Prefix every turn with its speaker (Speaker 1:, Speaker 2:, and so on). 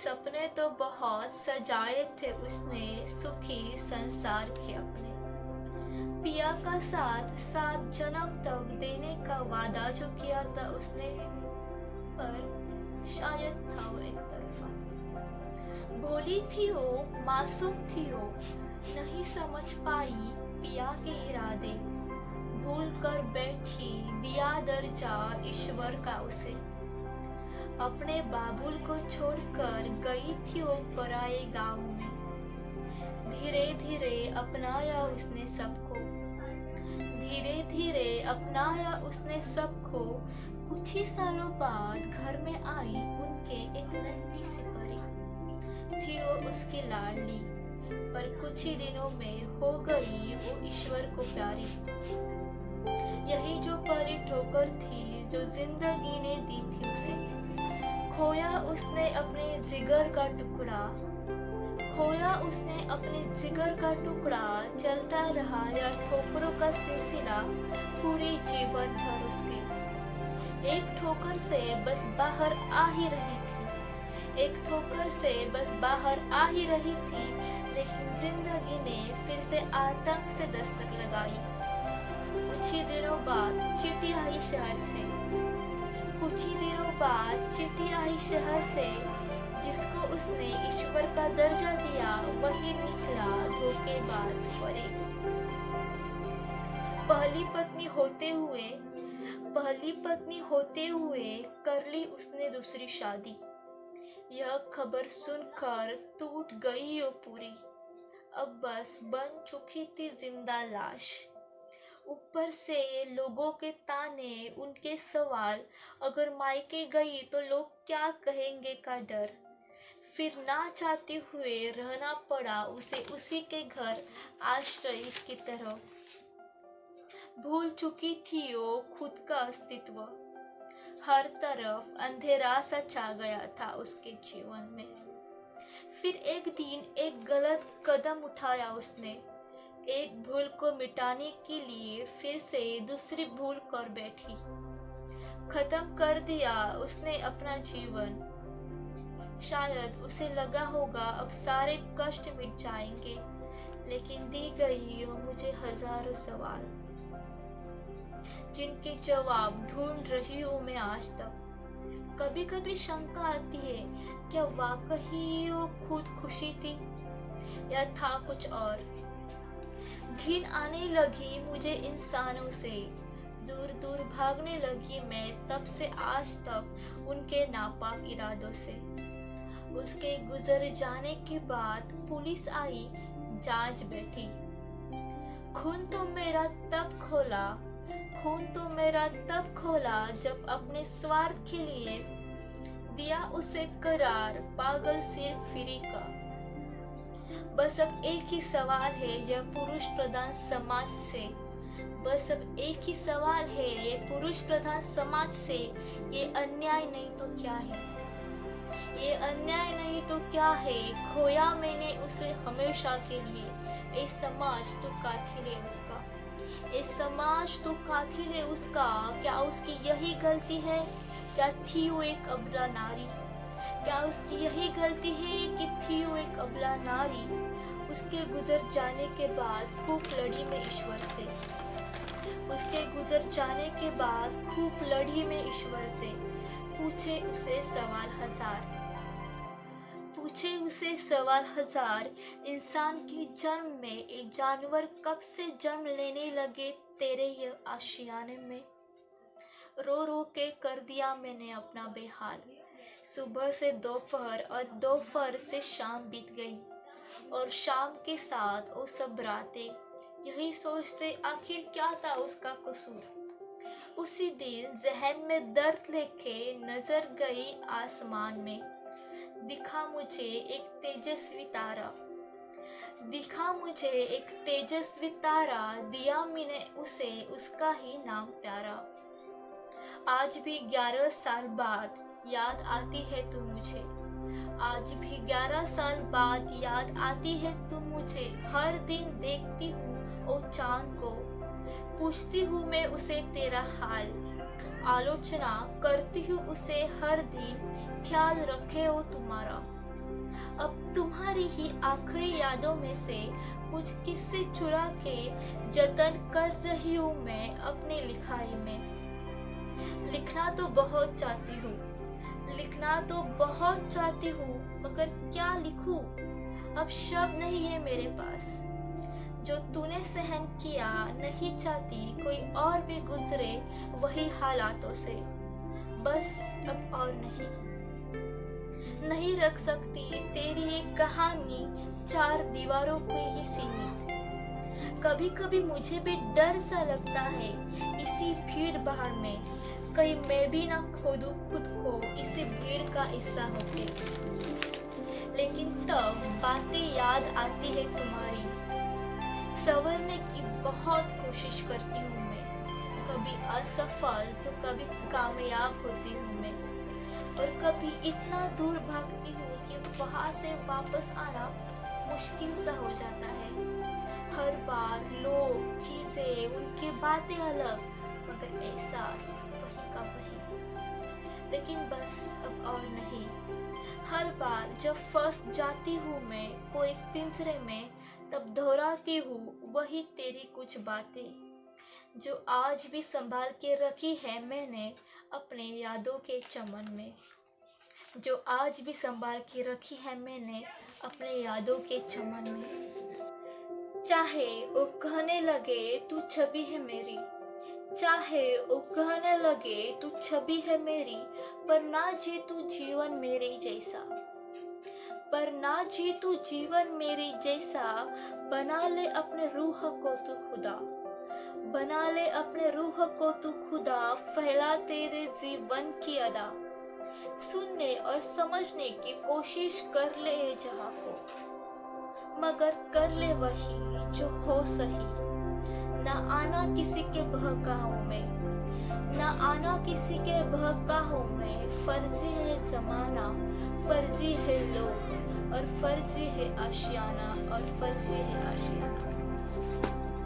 Speaker 1: सपने तो बहुत सजाए थे उसने सुखी संसार के अपने। पिया का साथ 7 जन्म तक देने का वादा जो किया था उसने, पर शायद था वो एक तरफा। भोली थी वो, मासूम थी वो, नहीं समझ पाई पिया के इरादे। भूल कर बैठी दिया दर्जा ईश्वर का उसे। अपने बाबुल को छोड़कर गई थी वो पराए गांव में। धीरे धीरे अपनाया उसने सबको, धीरे धीरे अपनाया उसने सबको। कुछ ही सालों बाद घर में आई उनके एक नन्ही सी परी। थी वो उसकी लाडली, पर कुछ ही दिनों में हो गई वो ईश्वर को प्यारी। यही जो परी ठोकर थी जो जिंदगी ने दी थी उसे। खोया उसने अपने जिगर का टुकड़ा, खोया उसने अपने जिगर का टुकड़ा। चलता रहा या ठोकरों का सिलसिला पूरे जीवन भर उसके। एक ठोकर से बस बाहर आ ही रही थी, एक ठोकर से बस बाहर आ ही रही थी, लेकिन जिंदगी ने फिर से आतंक से दस्तक लगाई। कुछ ही दिनों बाद चिट्ठी आई शहर से, कुछ ही दिनों बाद चिट्ठी आई शहर से। जिसको उसने ईश्वर का दर्जा दिया वही निकला धोखेबाज फरेब। पहली पत्नी होते हुए कर ली उसने दूसरी शादी। यह खबर सुनकर टूट गई वो पूरी। अब बस बन चुकी थी जिंदा लाश। ऊपर से लोगों के ताने, उनके सवाल, अगर मायके गई तो लोग क्या कहेंगे का डर। फिर ना चाहते हुए रहना पड़ा उसे उसी के घर आश्रयित की तरह। भूल चुकी थी वो खुद का अस्तित्व। हर तरफ अंधेरा सा छा गया था उसके जीवन में। फिर एक दिन एक गलत कदम उठाया उसने। एक भूल को मिटाने के लिए फिर से दूसरी भूल कर बैठी। खत्म कर दिया उसने अपना जीवन। शायद उसे लगा होगा अब सारे कष्ट मिट जाएंगे, लेकिन दी गई वो मुझे हजारों सवाल, जिनके जवाब ढूंढ रही हूँ मैं आज तक। कभी कभी शंका आती है, क्या वाकई वो खुद खुशी थी या था कुछ और। घिन आने लगी मुझे इंसानों से, दूर दूर भागने लगी मैं तब से आज तक उनके नापाक इरादों से। उसके गुजर जाने के बाद पुलिस आई, जांच बैठी। खून तो मेरा तब खोला जब अपने स्वार्थ के लिए दिया उसे करार पागल सिर्फ फिरी का। बस अब एक ही सवाल है यह पुरुष प्रधान समाज से, बस अब एक ही सवाल है ये पुरुष प्रधान समाज से। ये अन्याय नहीं तो क्या है, ये अन्याय नहीं तो क्या है। खोया मैंने उसे हमेशा के लिए। ए समाज तू कातिल है उसका, ए समाज तू कातिल है उसका। क्या उसकी यही गलती है, क्या थी वो एक अबला नारी। क्या उसकी यही गलती है कि थी वो एक अबला नारी। उसके गुजर जाने के बाद खूब लड़ी मैं ईश्वर से, उसके गुजर जाने के बाद खूब लड़ी मैं ईश्वर से। पूछे उसे सवाल हजार, इंसान के जन्म में एक जानवर कब से जन्म लेने लगे तेरे ये आशियाने में। रो रो के कर दिया मैंने अपना बेहाल। सुबह से दोपहर और दोपहर से शाम बीत गई, और शाम के साथ वो सब रातें यही सोचते आखिर क्या था उसका कसूर। उसी दिन जहन में दर्द लेके नजर गई आसमान में। दिखा मुझे एक तेजस्वी तारा, दिया मैंने उसे उसका ही नाम प्यारा। आज भी 11 साल बाद याद आती है तू मुझे, आज भी 11 साल बाद याद आती है तू मुझे। हर दिन देखती हूँ ओ चांद को, पूछती हूँ मैं उसे तेरा हाल। आलोचना करती हूँ उसे हर दिन, ख्याल रखे ओ तुम्हारा। अब तुम्हारी ही आखिरी यादों में से कुछ किस्से चुरा के जतन कर रही हूँ मैं अपनी लिखाई में। लिखना तो बहुत चाहती हूँ, लिखना तो बहुत चाहती हूँ, मगर क्या लिखूं? अब शब्द नहीं है मेरे पास। जो तूने सहन किया नहीं चाहती कोई और भी गुजरे वही हालातों से। बस अब और नहीं रख सकती तेरी एक कहानी चार दीवारों पे ही सीमित। कभी कभी मुझे भी डर सा लगता है इसी भीड़ भाड़ में, कहीं मैं भी ना खो दूं खुद को इसी भीड़ का हिस्सा होके। लेकिन तब बातें याद आती है तुम्हारी, संवरने की बहुत कोशिश करती हूँ मैं। कभी असफल तो कभी कामयाब होती हूँ मैं, और कभी इतना दूर भागती हूँ कि वहां से वापस आना मुश्किल सा हो जाता है। हर बार लोग, चीजें, उनकी बातें अलग, मगर एहसास वही का वही। लेकिन बस अब और नहीं। हर बार जब फंस जाती हूँ मैं कोई पिंजरे में, तब दोहराती हूँ वही तेरी कुछ बातें, जो आज भी संभाल के रखी है मैंने अपने यादों के चमन में। जो आज भी संभाल के रखी है मैंने अपने यादों के चमन में। चाहे वो कहने लगे तू छवि है मेरी, चाहे वो कहने लगे तू छवि है मेरी, पर ना जी तू जीवन मेरे जैसा, पर ना जी तू जीवन मेरे जैसा। बना ले अपने रूह को तू खुदा, बना ले अपने रूह को तू खुदा, फैला तेरे जीवन की अदा। सुनने और समझने की कोशिश कर ले जहाँ को, मगर कर ले वही जो हो सही। ना आना किसी के बहकाओं में, ना आना किसी के बहकाओं में। फर्जी है जमाना, फर्जी है लोग, और फर्जी है आशियाना, और फर्जी है आशियाना।